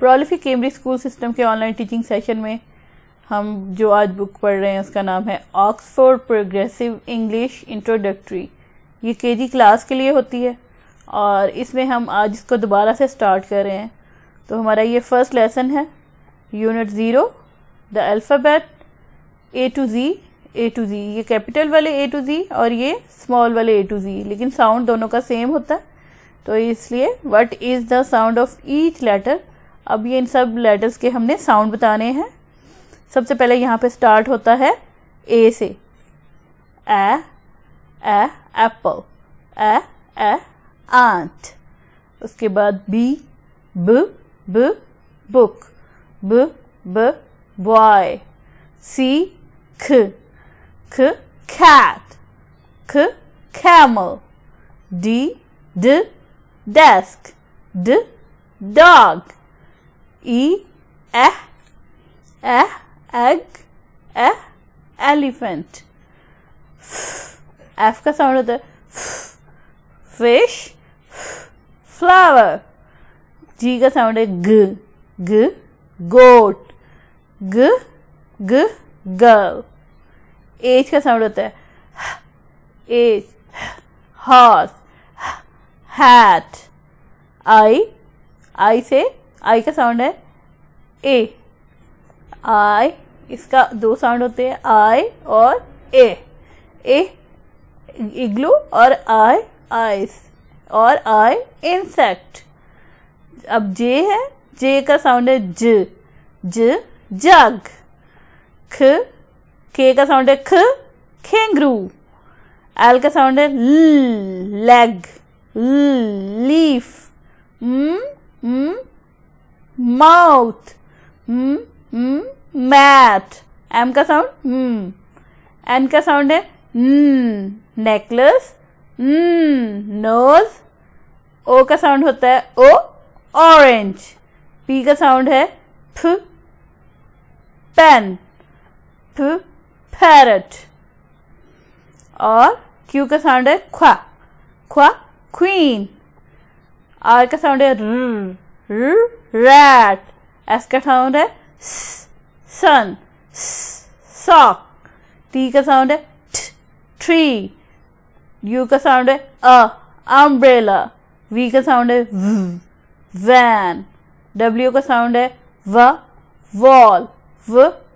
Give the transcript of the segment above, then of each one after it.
Prolific Cambridge school system के online teaching session में हम जो आज बुक पढ़ रहे हैं उसका नाम है ऑक्सफोर्ड प्रोग्रेसिव इंग्लिश इंट्रोडक्टरी। ये केजी क्लास के लिए होती है और इसमें हम आज इसको दोबारा से स्टार्ट कर रहे हैं। तो हमारा ये फर्स्ट लेसन है, unit 0, the alphabet A to G. ये कैपिटल वाले ए टू जी और ये स्मॉल वाले ए टू जी, लेकिन साउंड दोनों का सेम होता है, तो इसलिए what is the sound of each letter. अब ये इन सब लेटर्स के हमने साउंड बताने हैं। सबसे पहले यहाँ पे स्टार्ट होता है ए से, ए एप्पल, ए आंट। उसके बाद बी, ब बुक, ब बॉय। सी, ख cat, ख camel। D desk, d dog। E egg, elephant। F का साउंड होता है fish, flower। G का साउंड है g goat, g girl। H का साउंड होता है H horse, hat। I से I का साउंड है A। I इसका दो साउंड होते हैं I और A इग्लू और I आइस और I इंसेक्ट। अब J है, J का साउंड है ज जग। K का साउंड है कैंगरू। L का साउंड है leg, leaf. Mouth, mat. M का साउंड N का साउंड है नेकलेस, नोज। O का साउंड होता है ओ ऑरेंज। P का साउंड है फ पेन, पैरट। और Q का साउंड है ख्वा क्वीन। R का साउंड है रैट। S का साउंड है सन, सॉक। T का साउंड है ट्री। U का साउंड है अम्ब्रेला। V का साउंड है वैन। W का साउंड है वॉल,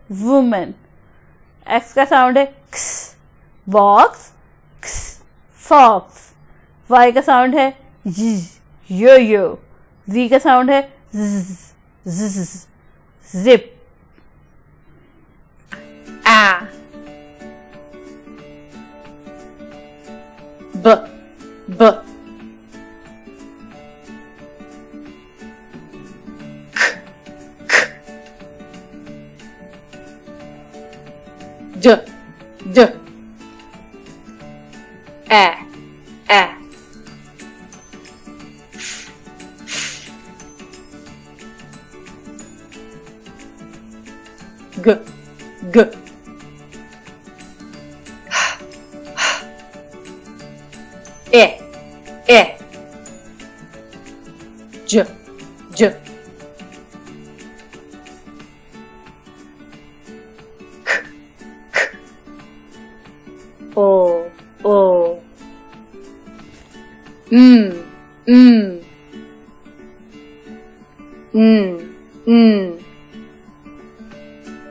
वुमेन। X का साउंड है बॉक्स, फॉक्स। Y का साउंड है यो। Z का साउंड है जिप। आ ब ज ए ग ए ज ओ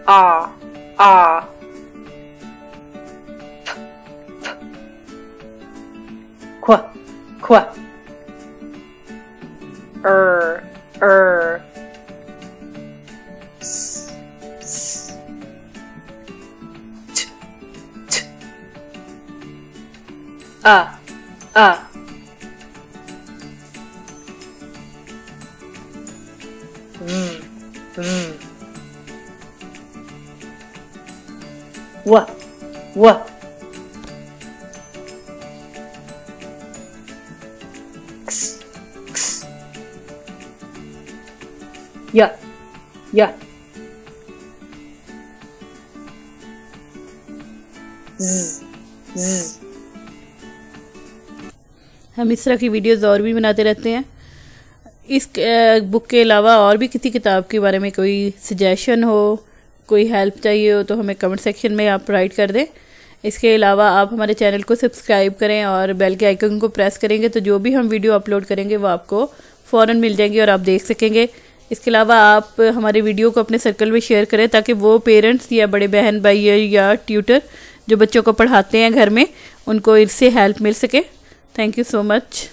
आ ख्वा स आ व या हम इस तरह की वीडियोस और भी बनाते रहते हैं। इस बुक के अलावा और भी किसी किताब के बारे में कोई सजेशन हो, कोई हेल्प चाहिए हो तो हमें कमेंट सेक्शन में आप राइट कर दें। इसके अलावा आप हमारे चैनल को सब्सक्राइब करें और बेल के आइकन को प्रेस करेंगे तो जो भी हम वीडियो अपलोड करेंगे वो आपको फ़ौरन मिल जाएंगी और आप देख सकेंगे। इसके अलावा आप हमारे वीडियो को अपने सर्कल में शेयर करें ताकि वो पेरेंट्स या बड़े बहन भाई या ट्यूटर जो बच्चों को पढ़ाते हैं घर में, उनको इससे हेल्प मिल सके। Thank you so much.